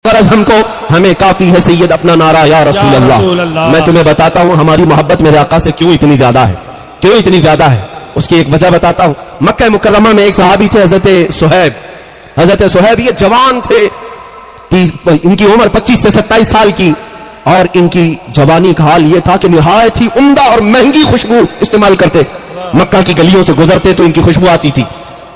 غرض ہم کو ہمیں کافی ہے سید اپنا نعرہ یا رسول اللہ. میں تمہیں بتاتا ہوں ہماری محبت میرے آقا سے کیوں اتنی زیادہ ہے, کیوں اتنی زیادہ ہے. اس کی ایک وجہ بتاتا ہوں. مکہ مکرمہ میں ایک صحابی تھے حضرت صہیب. حضرت صہیب یہ جوان تھے, ان کی عمر 25 سے 27 سال کی, اور ان کی جوانی کا حال یہ تھا کہ نہایت ہی عمدہ اور مہنگی خوشبو استعمال کرتے. مکہ کی گلیوں سے گزرتے تو ان کی خوشبو آتی تھی.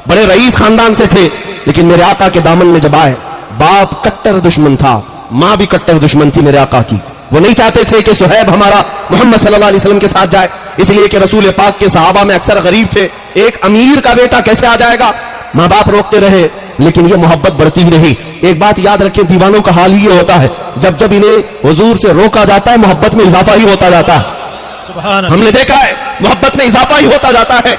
بڑے رئیس خاندان سے تھے, لیکن میرے آقا کے دامن میں جب آئے, باپ کٹر دشمن تھا, ماں بھی کٹر دشمن تھی میرے آقا کی. وہ نہیں چاہتے تھے کہ صہیب ہمارا محمد صلی اللہ علیہ وسلم کے ساتھ جائے, اس لیے کہ رسول پاک کے صحابہ میں اکثر غریب تھے. ایک امیر کا بیٹا کیسے آ جائے گا؟ ماں باپ روکتے رہے, لیکن یہ محبت بڑھتی ہی نہیں. ایک بات یاد رکھیں, دیوانوں کا حال یہ ہوتا ہے, جب جب انہیں حضور سے روکا جاتا ہے محبت میں اضافہ ہی ہوتا جاتا ہے. ہم نے دیکھا ہے محبت میں اضافہ ہی ہوتا جاتا ہے.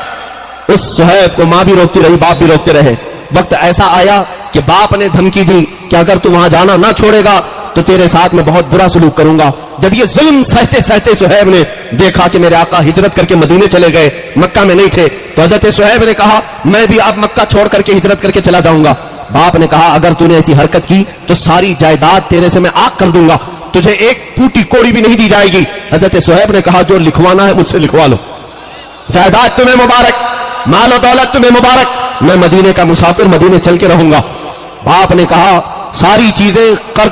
اس صہیب کو ماں بھی روکتی رہی, باپ بھی روکتے رہے. وقت ایسا آیا کہ باپ نے دھمکی دی کہ اگر تو وہاں جانا نہ چھوڑے گا تو تیرے ساتھ میں بہت برا سلوک کروں گا. جب یہ ظلم سہتے سہتے صہیب نے دیکھا کہ میرے آقا ہجرت کر کے مدینے چلے گئے, مکہ میں نہیں تھے, تو حضرت صہیب نے کہا میں بھی اب مکہ چھوڑ کر کے ہجرت کر کے چلا جاؤں گا. باپ نے کہا اگر تو نے ایسی حرکت کی تو ساری جائیداد تیرے سے میں آگ کر دوں گا, تجھے ایک پھوٹی کوڑی بھی نہیں دی جائے گی. حضرت صہیب نے کہا جو لکھوانا ہے مجھ سے لکھوا لو, جائیداد تمہیں مبارک, مال و دولت تمہیں مبارک, میں مدینے کا مسافر مدینے چل کے رہوں گا. باپ نے کہا ساری چیزیں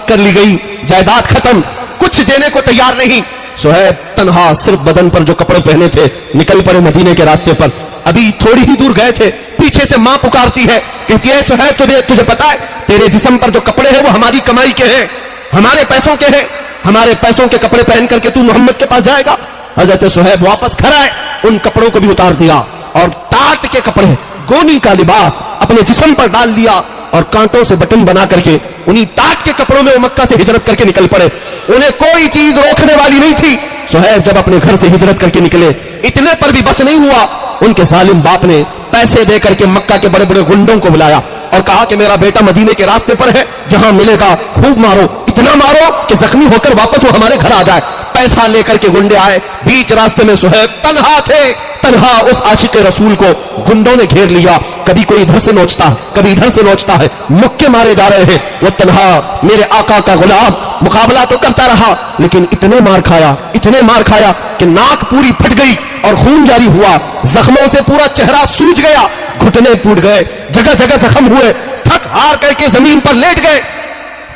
کر لی گئی, جائیداد ختم, کچھ دینے کو تیار نہیں. صہیب تنہا صرف بدن پر جو کپڑے پہنے تھے نکل پڑے مدینے کے راستے پر. ابھی تھوڑی ہی دور گئے تھے, پیچھے سے ماں پکارتی ہے, کہتی ہے صہیب تجھے پتا ہے تیرے جسم پر جو کپڑے ہیں وہ ہماری کمائی کے ہیں, ہمارے پیسوں کے ہیں, ہمارے پیسوں کے کپڑے پہن کر کے تو محمد کے پاس جائے گا. حضرت صہیب واپس گھر آئے, ان کپڑوں کو بھی اتار دیا اور ٹاٹ کے کپڑے, گونی کا لباس اپنے جسم پر ڈال دیا, اور کانٹوں سے بٹن بنا کر کے انہی ٹاٹ کے کپڑوں میں وہ مکہ سے ہجرت کر کے نکل پڑے. انہیں کوئی چیز روکنے والی نہیں تھی. صہیب جب اپنے گھر سے ہجرت کر کے نکلے, اتنے پر بھی بس نہیں ہوا, ان کے ظالم باپ نے پیسے دے کر کے مکہ کے بڑے بڑے گنڈوں کو بلایا اور کہا کہ میرا بیٹا مدینے کے راستے پر ہے, جہاں ملے گا خوب مارو, اتنا مارو کہ زخمی ہو کر واپس وہ ہمارے گھر آ جائے. پیسہ لے کر کے گنڈے آئے, بیچ راستے میں صہیب تنہا تھے, تنہا اس عاشق رسول کو گنڈوں نے گھیر لیا. کبھی کوئی ادھر سے نوچتا ہے, کبھی ادھر سے نوچتا ہے, مکے مارے جا رہے ہیں. وہ تنہا میرے آقا کا غلام مقابلہ تو کرتا رہا, لیکن اتنے مار کھایا کہ ناک پوری پھٹ گئی اور خون جاری ہوا, زخموں سے پورا چہرہ سوج گیا, گھٹنے ٹوٹ گئے, جگہ جگہ زخم ہوئے, تھک ہار کر کے زمین پر لیٹ گئے.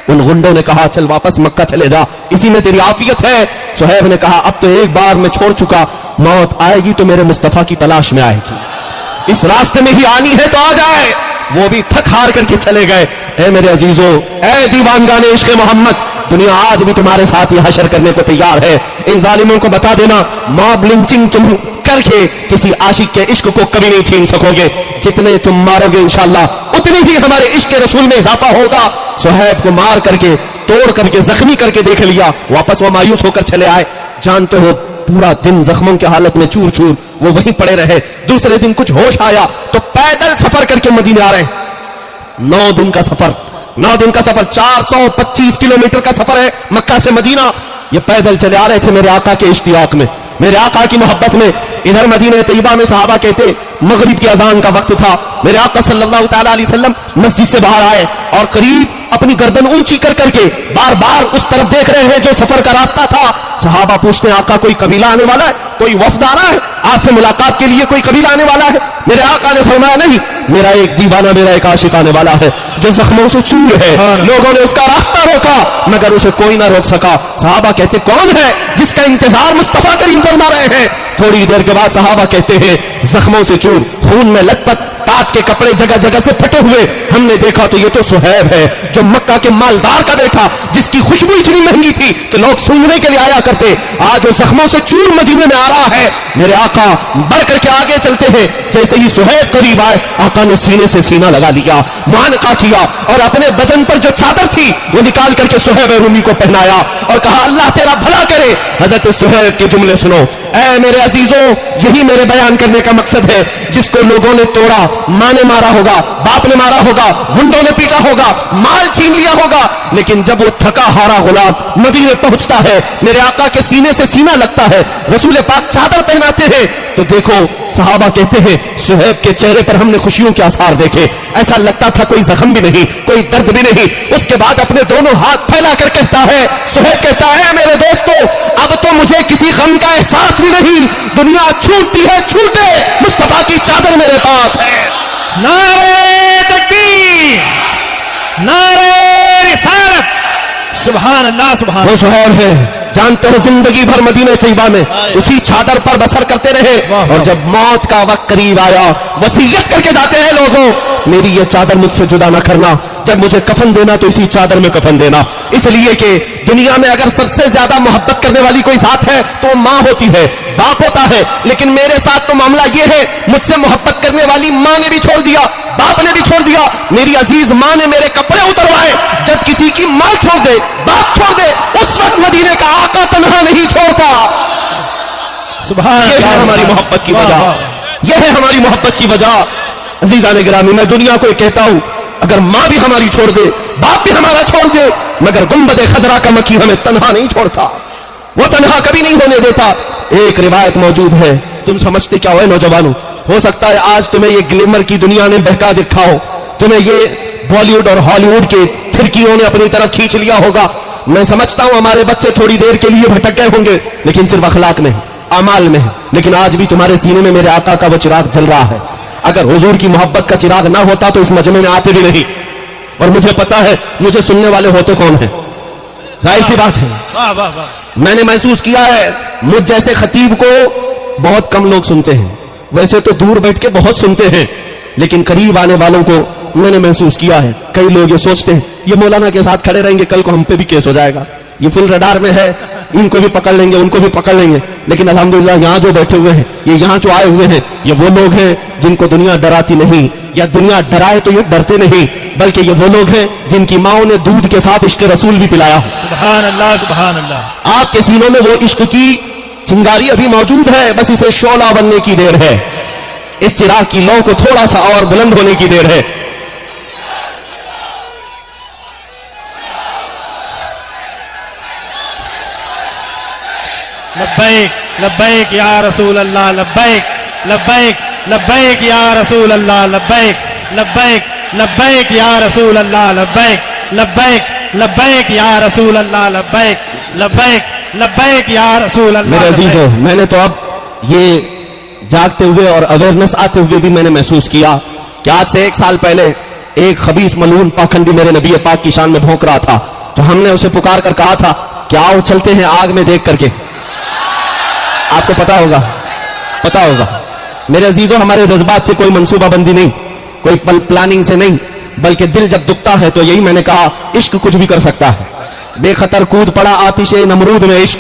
ان غنڈوں نے کہا چل واپس مکہ چلے جا, اسی میں تیری عافیت ہے. صہیب نے کہا اب تو ایک بار میں چھوڑ چکا, موت آئے گی تو میرے مصطفیٰ کی تلاش میں آئے گی, اس راستے میں ہی آنی ہے تو آ جائے. وہ بھی تھک ہار کر کے چلے گئے. اے میرے عزیزو, اے دیوانگان عشق محمد, دنیا آج بھی تمہارے ساتھ یہ حشر کرنے کو تیار ہے. ان ظالموں کو بتا دینا ماب لنچنگ تم کر کے کسی عاشق کے عشق کو کبھی نہیں چھین سکو گے. جتنے تم مارو گے انشاءاللہ اتنی ہی ہمارے عشق رسول میں اضافہ ہوگا. صہیب کو مار کر کے, توڑ کر کے, زخمی کر کے دیکھ لیا, واپس وہ مایوس ہو کر چلے آئے. جانتے ہو پورا دن زخموں کے حالت میں چور چور وہ وہیں پڑے رہے. دوسرے دن کچھ ہوش آیا تو پیدل سفر کر کے مدینے آ رہے. 9 دن کا سفر, 425 کلومیٹر کا سفر ہے مکہ سے مدینہ. یہ پیدل چلے آ رہے تھے میرے آقا کے اشتیاق میں, میرے آقا کی محبت میں. ادھر مدینہ طیبہ میں صحابہ کہتے مغرب کی اذان کا وقت تھا, میرے آقا صلی اللہ تعالی علیہ وسلم مسجد سے باہر آئے اور قریب اپنی گردن اونچی کر کر کے بار بار اس طرف دیکھ رہے ہیں جو سفر کا راستہ تھا. صحابہ پوچھتے ہیں آقا کوئی قبیلہ آنے والا ہے, کوئی وفد آ رہا ہے, آپ سے ملاقات کے لیے کوئی قبیلہ آنے والا ہے؟ میرے آقا نے فرمایا نہیں, میرا ایک دیوانہ, میرا ایک عاشق آنے والا ہے جو زخموں سے چور ہے. لوگوں نے اس کا راستہ روکا مگر اسے کوئی نہ روک سکا. صحابہ کہتے کون ہے جس کا انتظار مصطفیٰ کریم فرما رہے ہیں؟ تھوڑی دیر کے بعد صحابہ کہتے ہیں زخموں سے چور, خون میں لت پت, ٹاٹ کے کپڑے جگہ جگہ سے پھٹے ہوئے. ہم نے دیکھا تو یہ تو صہیب ہے جو مکہ کے مالدار کا بیٹا, جس کی خوشبو اتنی مہنگی تھی کہ لوگ سونگنے کے لیے آیا کرتے. آج وہ زخموں سے چور مدینے میں آ رہا ہے. میرے آقا بڑھ کر کے آگے چلتے ہیں. جیسے ہی صہیب قریب آئے, آقا نے سینے سے سینہ لگا لیا, معانقہ کیا اور اپنے بدن پر جو چادر تھی وہ نکال کر کے صہیب رومی کو پہنایا اور کہا اللہ تیرا بھلا کرے. حضرت صہیب کے جملے سنو. اے میرے عزیزوں, یہی میرے بیان کرنے کا مقصد ہے. جس کو لوگوں نے توڑا माँ ने मारा होगा, बाप ने मारा होगा, गुंडों ने पीटा होगा, माल छीन लिया होगा, लेकिन जब वो थका हारा गुलाम मदीने पहुंचता है, मेरे आका के सीने से सीना लगता है, रसूल पाक चादर पहनाते हैं, तो देखो सहाबा कहते हैं सुहैब के चेहरे पर हमने खुशियों के आसार देखे, ऐसा लगता था कोई जख्म भी नहीं, कोई दर्द भी नहीं। उसके बाद अपने दोनों हाथ फैला कर कहता है, सुहैब कहता है मेरे दोस्तों अब तो मुझे किसी गम का एहसास भी नहीं, दुनिया छूटती है छूटे, मुस्तफा की चादर मेरे पास है। नारे तकबीर, नारे रिसालत, सुभान अल्लाह सुभान। वो सुहैब है, जानते हो जिंदगी भर मदीने तैयबा में उसी चादर पर बसर करते रहे, और जब मौत का वक्त करीब आया वसीयत करके जाते हैं लोगों मेरी ये चादर मुझसे जुदा ना करना, जब मुझे कफन देना तो इसी चादर में कफन देना, इसलिए कि दुनिया में अगर सबसे ज्यादा मोहब्बत करने वाली कोई साथ है तो माँ होती है, बाप होता है, लेकिन मेरे साथ तो मामला ये है मुझसे मोहब्बत करने वाली माँ ने भी छोड़ दिया, बाप ने भी छोड़ दिया, मेरी अजीज माँ ने मेरे कपड़े उतरवाए। जब किसी की माँ छोड़ दे, बाप छोड़ दे, उस वक्त मदीने का आका तन्हा नहीं छोड़ता। सुभान यह है हमारी मोहब्बत की वजह, यह है हमारी मोहब्बत की वजह। अजीजान गिरामी, मैं दुनिया को कहता हूं अगर माँ भी हमारी छोड़ दे, बाप भी हमारा छोड़ दे, मगर गुंबद खजरा का मक्खी हमें तन्हा नहीं छोड़ता, वो तन्हा कभी नहीं होने देता। एक रिवायत मौजूद है, तुम समझते क्या हो नौजवानों, हो सकता है आज तुम्हें ये ग्लैमर की दुनिया ने बहका दिखा हो, तुम्हें ये बॉलीवुड और हॉलीवुड के फिरकियों ने अपनी तरफ खींच लिया होगा। मैं समझता हूं हमारे बच्चे थोड़ी देर के लिए भटक गए होंगे, लेकिन सिर्फ अखलाक में, अमाल में, लेकिन आज भी तुम्हारे सीने में मेरे आका का वो चिराग जल रहा है। अगर हुजूर की मोहब्बत का चिराग ना होता तो इस मजमे में आते भी नहीं, और मुझे पता है मुझे सुनने वाले होते कौन है, जाहिर सी बात है। वाह वाह वाह। मैंने महसूस किया है मुझ जैसे खतीब को बहुत कम लोग सुनते हैं, वैसे तो दूर बैठ के बहुत सुनते हैं, लेकिन करीब आने वालों को मैंने महसूस किया है कई लोग ये सोचते हैं ये मौलाना के साथ खड़े रहेंगे कल को हम पे भी केस हो जाएगा, ये फुल रडार में है, इनको भी पकड़ लेंगे उनको भी पकड़ लेंगे। लेकिन अल्हम्दुलिल्लाह यहाँ जो बैठे हुए हैं, ये यहाँ जो आए हुए हैं, ये वो लोग हैं जिनको दुनिया डराती नहीं, या दुनिया डराए तो ये डरते नहीं, बल्कि ये वो लोग हैं जिनकी माओ ने दूध के साथ इश्क रसूल भी पिलाया। सुभान अल्लाह सुभान अल्लाह। आपके सीनों में वो इश्क की चिंगारी अभी मौजूद है, बस इसे शोला बनने की देर है, इस चिराग की लौ को थोड़ा सा और बुलंद होने की देर है। लब्बैक लब्बैक या रसूल अल्लाह, लब्बैक लब्बैक लब्बैक या रसूल अल्लाह, लब्बैक लब्बैक लब्बैक या रसूल अल्लाह, लब्बैक लब्बैक लब्बैक या रसूल अल्लाह, लब्बैक लब्बैक लब्बैक या रसूल अल्लाह। मेरे अजीजों, मैंने तो अब ये जागते हुए और अवेयरनेस आते हुए भी मैंने महसूस किया कि आज से 1 साल पहले एक खबीस मलून पाखंडी मेरे नबी पाक की शान में भौंक रहा था, तो हमने उसे पुकार कर कहा था कि आओ चलते हैं आग में देख करके। आपको पता होगा मेरे अजीजों, हमारे जज्बात से कोई मंसूबाबंदी नहीं, कोई प्लानिंग से नहीं, बल्कि दिल जब दुखता है तो यही मैंने कहा इश्क कुछ भी कर सकता है। बेखतर कूद पड़ा आतिशे नमरूद में इश्क,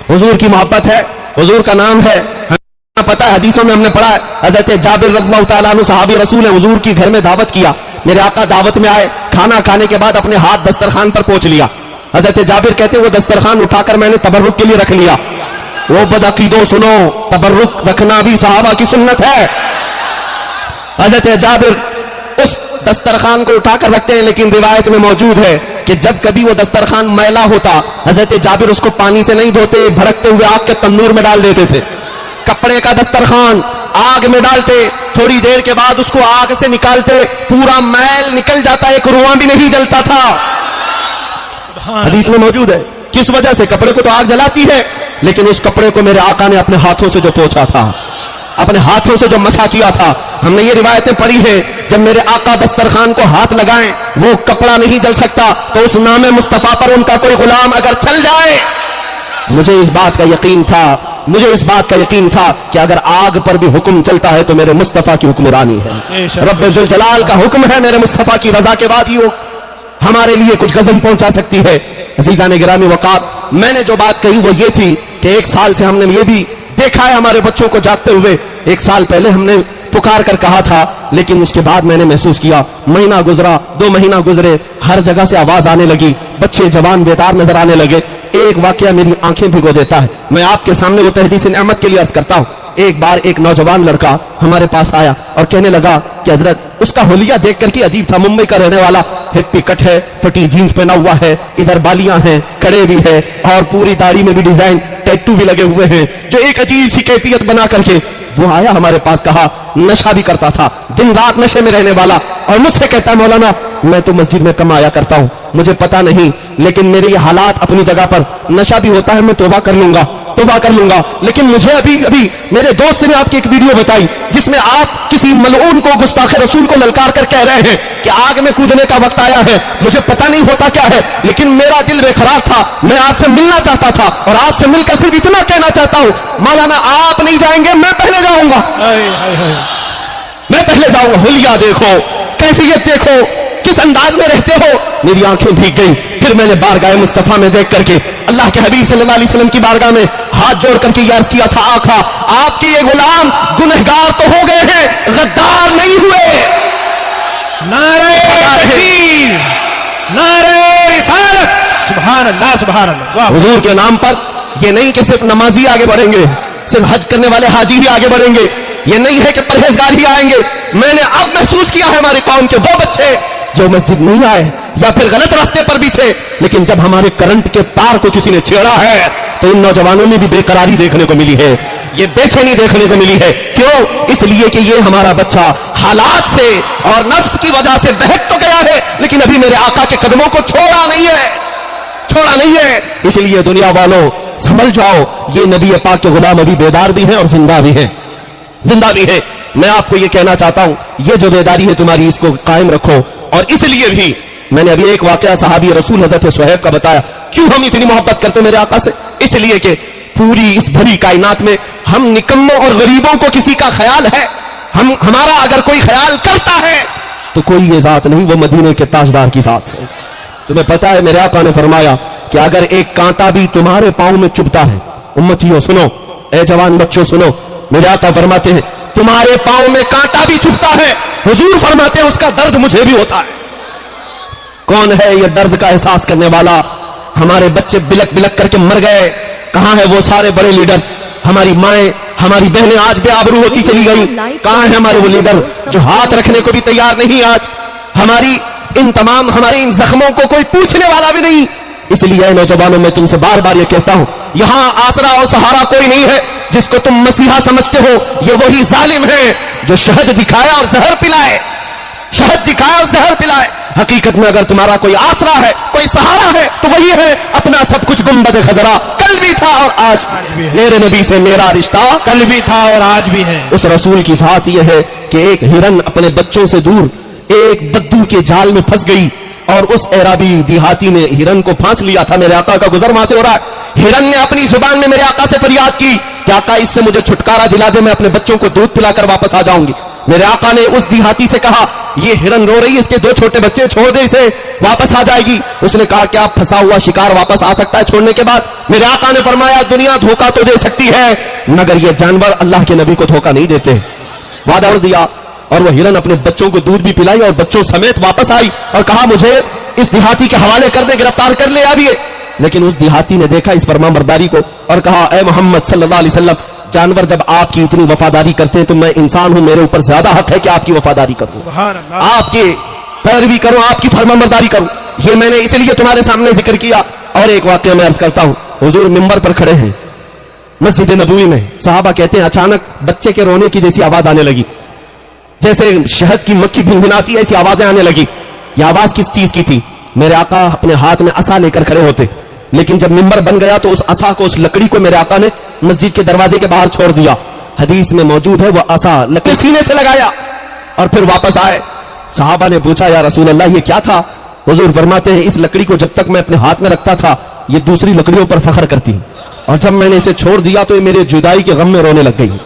हुजूर की मोहब्बत है, हुजूर का नाम है, हमें पता है, हदीसों में हमने पढ़ा है। हजरत जाबिर रज़ियल्लाहु ताला अन्हु सहाबी रसूल है, हुजूर की घर में दावत किया, मेरे आका दावत में आए, खाना खाने के बाद अपने हाथ दस्तरखान पर पहुंच लिया। हजरत जाबिर कहते वो दस्तरखान उठाकर मैंने तबर्रुक के लिए रख लिया। वो बदअकीदों सुनो, तबर्रुक रखना भी सहाबा की सुन्नत है। हजरत जाबिर उस दस्तरखान को उठाकर रखते हैं, लेकिन रिवायत में मौजूद है कि जब कभी वो दस्तरखान मैला होता, हजरत जाबिर उसको पानी से नहीं धोते, भड़कते हुए आग के तंदूर में डाल देते थे। कपड़े का दस्तरखान आग में डालते, थोड़ी देर के बाद उसको आग से निकालते, पूरा मैल निकल जाता, एक रुआं भी नहीं जलता था। हदीस में मौजूद है किस वजह से, कपड़े को तो आग जलाती है, लेकिन उस कपड़े को मेरे आका ने अपने हाथों से जो पोंछा था, अपने हाथों से जो मसा किया था। हमने ये रिवायतें पढ़ी है, जब मेरे आका दस्तरखान को हाथ लगाएं वो कपड़ा नहीं जल सकता, तो उस नाम मुस्तफा पर उनका कोई गुलाम अगर चल जाए, मुझे इस बात का यकीन था कि अगर आग पर भी हुक्म चलता है तो मेरे मुस्तफा की हुक्मरानी है, रब्बे जुल जलाल का हुक्म है, मेरे मुस्तफा की रजा के बाद ही वो हमारे लिए कुछ गजब पहुंचा सकती है। अजीजान गिरामी वक़ार, मैंने जो बात कही वो ये थी कि 1 साल से हमने ये भी देखा है हमारे बच्चों को जागते हुए। 1 साल पहले हमने पुकार कर कहा था, लेकिन उसके बाद मैंने महसूस किया, महीना गुजरा, 2 महीना गुजरे, हर जगह से आवाज आने लगी, बच्चे जवान बेदार नजर आने लगे। एक वाकया मेरी आंखें भिगो देता है, मैं आपके सामने वो तहदीस नेमत के लिए अर्ज करता हूँ। एक बार एक नौजवान लड़का हमारे पास आया और कहने लगा कि हजरत, उसका हुलिया देख करके अजीब था, मुंबई का रहने वाला, हिप्पी कट है, फटी जीन्स पहना हुआ है, इधर बालियां हैं, कड़े भी है और पूरी दाढ़ी में भी डिजाइन, टैटू भी लगे हुए हैं, जो एक अजीब सी कैफियत बना करके वो आया हमारे पास। कहा नशा भी करता था, दिन रात नशे में रहने वाला, और मुझसे कहता है मौलाना मैं तो मस्जिद में कम आया करता हूं, मुझे पता नहीं, लेकिन मेरे ये हालात अपनी जगह पर, नशा भी होता है, मैं तौबा कर लूंगा, लेकिन मुझे अभी मेरे दोस्त ने आपकी एक वीडियो बताई जिसमें आप किसी मलऊन को, गुस्ताखे रसूल को ललकार कर कह रहे हैं कि आग में कूदने का वक्त आया है, मुझे पता नहीं होता क्या है, लेकिन मेरा दिल बेकरार था, मैं आपसे मिलना चाहता था और आपसे मिलकर सिर्फ इतना कहना चाहता हूं, मौलाना आप नहीं जाएंगे, मैं पहले जाऊंगा, मैं पहले जाऊंगा। हुलिया देखो, कैफियत देखो, किस अंदाज में रहते हो। मेरी आंखें भीग गई। फिर मैंने बारगाह मुस्तफा में देख करके अल्लाह के हबीब सल्लल्लाहु अलैहि वसल्लम की बारगाह में हाथ जोड़ करके अर्ज किया था, आका आपके ये गुलाम गुनहगार तो हो गए हैं, गद्दार नहीं हुए। नारे तकबीर, नारे रिसालत, सुभान अल्लाह, सुभान अल्लाह। हुजूर के नाम पर ये नहीं कि सिर्फ नमाजी आगे बढ़ेंगे, सिर्फ हज करने वाले हाजी ही आगे बढ़ेंगे, ये नहीं है कि परहेजगार ही आएंगे। मैंने अब महसूस किया है हमारी कौम के वो बच्चे जो मस्जिद नहीं आए या फिर गलत रास्ते पर भी थे, लेकिन जब हमारे करंट के तार को किसी ने छेड़ा है तो इन नौजवानों में भी बेकरारी देखने को मिली है, ये बेचैनी देखने को मिली है। क्यों? इसलिए कि ये हमारा बच्चा हालात से और नफ्स की वजह से बहक तो गया है, लेकिन अभी मेरे आका के कदमों को छोड़ा नहीं है। इसलिए दुनिया वालों संभल जाओ, ये नबी पाक के गुलाम अभी बेदार भी हैं और जिंदा भी है। मैं आपको ये कहना चाहता हूं, ये जो बेदारी है तुम्हारी, इसको कायम रखो। और इसलिए भी मैंने अभी एक वाकया सहाबी रसूल हजरत सुहैब का बताया। क्यों हम इतनी मोहब्बत करते मेरे आका से? इसलिए कि पूरी इस भरी कायनात में हम निकम्मों और गरीबों को किसी का ख्याल है, हमारा अगर कोई ख्याल करता है तो कोई ये जात नहीं, वो मदीने के ताजदार की जात है। तुम्हें पता है मेरे आका ने फरमाया कि अगर एक कांटा भी तुम्हारे पांव में चुभता है, उम्मतियों सुनो, ए जवान बच्चों सुनो, मेरे आका फरमाते हैं तुम्हारे पांव में कांटा भी चुभता है, हुजूर फरमाते हैं उसका दर्द मुझे भी होता है। कौन है ये दर्द का एहसास करने वाला? हमारे बच्चे बिलक बिलक करके मर गए, कहां है वो सारे बड़े लीडर? हमारी माएं, हमारी बहनें आज बेआबरू होती चली गई। कहां है हमारे वो लीडर जो हाथ रखने को भी तैयार नहीं? आज हमारे इन जख्मों को कोई पूछने वाला भी नहीं। इसलिए नौजवानों, मैं तुमसे बार बार ये कहता हूं, यहां आसरा और सहारा कोई नहीं है। जिसको तुम मसीहा समझते हो, ये वही जालिम है जो शहद दिखाया और जहर पिलाए। हकीकत में अगर तुम्हारा कोई आसरा है, कोई सहारा है, तो वही है अपना सब कुछ गुंबद खजरा, कल भी था और आज भी है। मेरे नबी से मेरा रिश्ता कल भी था और आज भी है। उस रसूल की साथ यह है कि एक हिरन अपने बच्चों से दूर एक बद्दू के जाल में फंस गई और उस एराबी देहाती ने हिरन को फांस लिया था। मेरे आका का गुजर वहां से हो रहा है। हिरन ने अपनी जुबान में मेरे आका से फरियाद की कि आका इससे मुझे छुटकारा दिला दे, मैं अपने बच्चों को दूध पिलाकर वापस आ जाऊंगी। मेरे आका ने उस देहाती से कहा ये हिरन रो रही है, इसके 2 छोटे बच्चे, छोड़ दे इसे, वापस आ जाएगी। उसने कहा क्या फंसा हुआ शिकार वापस आ सकता है छोड़ने के बाद? मेरे आका ने फरमाया दुनिया धोखा तो दे सकती है मगर ये जानवर अल्लाह के नबी को धोखा नहीं देते। वादा दिया और वो हिरन अपने बच्चों को दूध भी पिलाई और बच्चों समेत वापस आई और कहा मुझे इस देहाती के हवाले कर दे, गिरफ्तार कर ले आइए। लेकिन उस देहाती ने देखा इस फरमाबरदारी को और कहा ए मोहम्मद सल्लल्लाहु अलैहि वसल्लम, जानवर जब आपकी इतनी वफादारी करते हैं तो मैं इंसान हूं, मेरे ऊपर ज्यादा हक है कि आपकी वफादारी करूं, आपकी पैरवी करूं, आपकी फरमाबरदारी करूं। ये मैंने इसलिए तुम्हारे सामने जिक्र किया। और एक वाकया मैं अर्ज करता हूं, हुजूर मिंबर पर खड़े हैं मस्जिद नबवी में, सहाबा कहते हैं अचानक बच्चे के रोने की जैसी आवाज आने लगी, जैसे शहद की मक्खी भिनभिनाती है ऐसी आवाजें आने लगी। यह आवाज किस चीज की थी? मेरे आका अपने हाथ में असा लेकर खड़े होते, लेकिन जब मिंबर बन गया तो उस असा को, उस लकड़ी को मेरे आका ने मस्जिद के दरवाजे के बाहर छोड़ दिया। हदीस में मौजूद है वह असा लकड़ी सीने से लगाया और फिर वापस आए। सहाबा ने पूछा या रसूल अल्लाह ये क्या था? हुजूर फरमाते हैं इस लकड़ी को जब तक मैं अपने हाथ में रखता था ये दूसरी लकड़ियों पर फख्र करती, और जब मैंने इसे छोड़ दिया तो ये मेरे जुदाई के गम में रोने लग गई।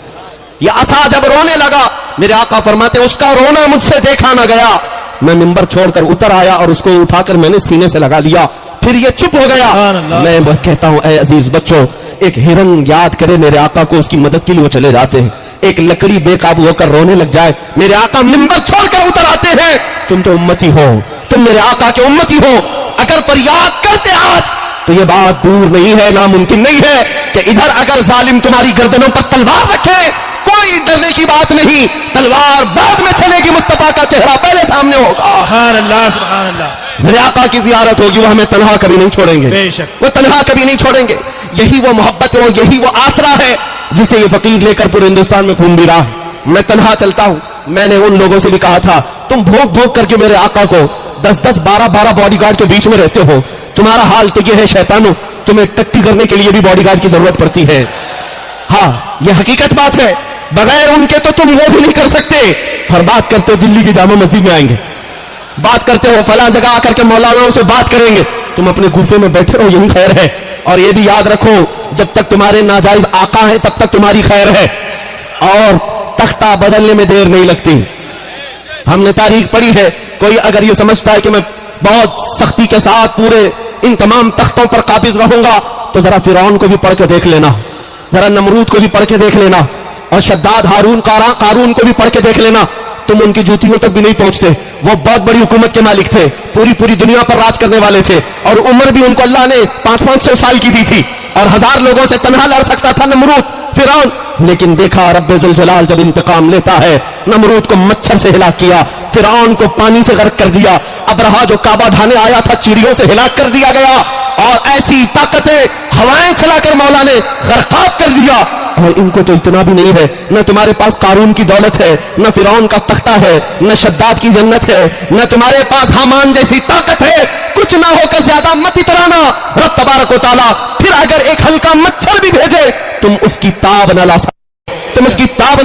ये असा जब रोने लगा, मेरे आका फरमाते उसका रोना मुझसे देखा ना गया। मैं मिंबर छोड़कर उतर आया और उसको उठाकर मैंने सीने से लगा लिया, फिर ये चुप हो गया। मैं कहता हूं ए अजीज बच्चों, एक हिरन याद करे मेरे आका को, उसकी मदद के लिए वो चले जाते हैं। ایک لکڑی بے قابو ہو کر رونے لگ جائے, میرے آقا منبر چھوڑ کر اتر آتے ہیں, تم تو امتی ہو, تم میرے آقا کے امتی ہو, اگر فریاد کرتے آج تو یہ بات دور نہیں ہے, ناممکن نہیں ہے کہ ادھر اگر ظالم تمہاری گردنوں پر تلوار رکھے, کوئی ڈرنے کی بات نہیں, تلوار بعد میں چلے گی, مصطفیٰ کا چہرہ پہلے سامنے ہوگا. سبحان اللہ سبحان اللہ. میرے آقا کی زیارت ہوگی, وہ ہمیں تنہا کبھی نہیں چھوڑیں گے, بے شک وہ تنہا کبھی نہیں چھوڑیں گے. یہی وہ محبت ہے, یہی وہ آسرا ہے جسے یہ فقیر لے کر پورے ہندوستان میں گھوم بھی رہا ہے. میں تنہا چلتا ہوں. میں نے ان لوگوں سے بھی کہا تھا, تم بھوک بھوک کر کے میرے آقا کو 10-10 12-12 باڈی گارڈ کے بیچ میں رہتے ہو, تمہارا حال تو یہ ہے شیطانوں, تمہیں ٹٹی کرنے کے لیے بھی باڈی گارڈ کی ضرورت پڑتی ہے. ہاں یہ حقیقت بات ہے, بغیر ان کے تو تم وہ بھی نہیں کر سکتے. اور بات کرتے ہو دلی کی جامع مسجد میں آئیں گے, بات کرتے ہو فلاں جگہ آ کر کے مولانا سے بات کریں گے, تم اپنے گوفے میں بیٹھے رہو, یہی خیر ہے. اور یہ بھی یاد رکھو, جب تک تمہارے ناجائز آقا ہیں تب تک تمہاری خیر ہے, اور تختہ بدلنے میں دیر نہیں لگتی. ہم نے تاریخ پڑھی ہے, کوئی اگر یہ سمجھتا ہے کہ میں بہت سختی کے ساتھ پورے ان تمام تختوں پر قابض رہوں گا, تو ذرا فرعون کو بھی پڑھ کے دیکھ لینا, ذرا نمرود کو بھی پڑھ کے دیکھ لینا, اور شداد ہارون قارون کو بھی پڑھ کے دیکھ لینا. تم ان کی جوتیوں تک بھی نہیں پہنچتے. وہ بہت بڑی حکومت کے مالک تھے, پوری دنیا پر راج کرنے والے تھے, اور عمر بھی ان کو اللہ نے 500 سال کی دی تھی, اور 1000 لوگوں سے تنہا لڑ سکتا تھا نمرود فرعون. لیکن دیکھا رب ذوالجلال جب انتقام لیتا ہے, نمرود کو مچھر سے ہلاک کیا, فرعون کو پانی سے غرق کر دیا, ابرہا جو کعبہ ڈھانے آیا تھا چڑیوں سے ہلاک کر دیا گیا, اور ایسی طاقتیں ہوائیں چلا کر مولا نے غرقاب کر دیا. اور ان کو تو اتنا بھی نہیں ہے, نہ تمہارے پاس قارون کی دولت ہے, نہ فرعون کا تختہ ہے, نہ شداد کی جنت ہے, نہ تمہارے پاس حامان جیسی طاقت ہے. کچھ نہ ہو کر زیادہ مت اترانا. رب تبارک و تعالیٰ پھر اگر ایک ہلکا مچھر بھی بھیجے, تم اس کی تاب نہ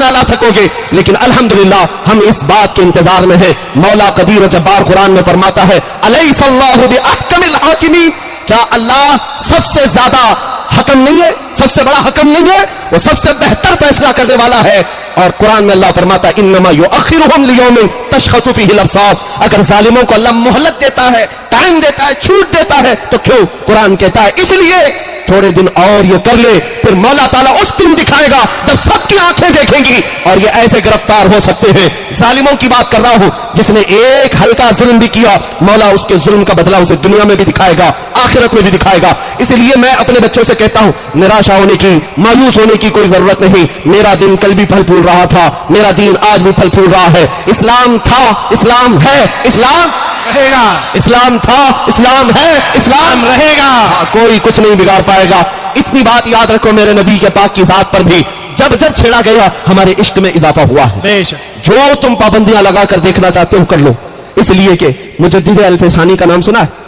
لا سکو گے. لیکن الحمدللہ ہم اس بات کے انتظار میں ہیں. مولا قدیر و جبار قرآن میں فرماتا ہے, الیس اللہ باحکم الحاکمین, کیا اللہ سب سے زیادہ حکم نہیں ہے, سب سے بڑا حکم نہیں ہے, وہ سب سے بہتر فیصلہ کرنے والا ہے. اور قرآن میں اللہ فرماتا ہے, انما یؤخرھم لیوم تشخص فیہ الابصار. اگر ظالموں کو اللہ مہلت دیتا ہے, ٹائم دیتا ہے, چھوٹ دیتا ہے, تو کیوں؟ قرآن کہتا ہے اس لیے تھوڑے دن اور یہ کر لے, پھر مولا تعالیٰ اس دن دکھائے گا جب سب کی آنکھیں دیکھیں گی, اور یہ ایسے گرفتار ہو سکتے ہیں. ظالموں کی بات کر رہا ہوں, جس نے ایک ہلکا ظلم بھی کیا, مولا اس کے ظلم کا بدلہ اسے دنیا میں بھی دکھائے گا, آخرت میں بھی دکھائے گا. اس لیے میں اپنے بچوں سے کہتا ہوں, نراشا ہونے کی, مایوس ہونے کی کوئی ضرورت نہیں. میرا دین کل بھی پھل پھول رہا تھا, میرا دین آج بھی پھل پھول رہا ہے. اسلام تھا, اسلام ہے, اسلام رہے گا, اسلام تھا, اسلام ہے, اسلام رہے گا. کوئی کچھ نہیں بگاڑ پائے گا. اتنی بات یاد رکھو, میرے نبی کے پاک کی ذات پر بھی جب چھیڑا گیا, ہمارے عشق میں اضافہ ہوا ہے. بے شک. جو تم پابندیاں لگا کر دیکھنا چاہتے ہو کر لو. اس لیے کہ مجدد الفسانی کا نام سنا ہے؟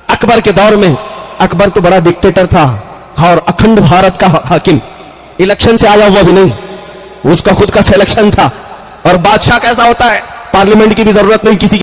اکبر کے دور میں, اکبر تو بڑا ڈکٹیٹر تھا اور اکھنڈ بھارت کا حاکم, الیکشن سے آیا ہوا بھی نہیں, اس کا خود کا سلیکشن تھا. اور بادشاہ کیسا ہوتا ہے, پارلیمنٹ کی بھی ضرورت نہیں, کسی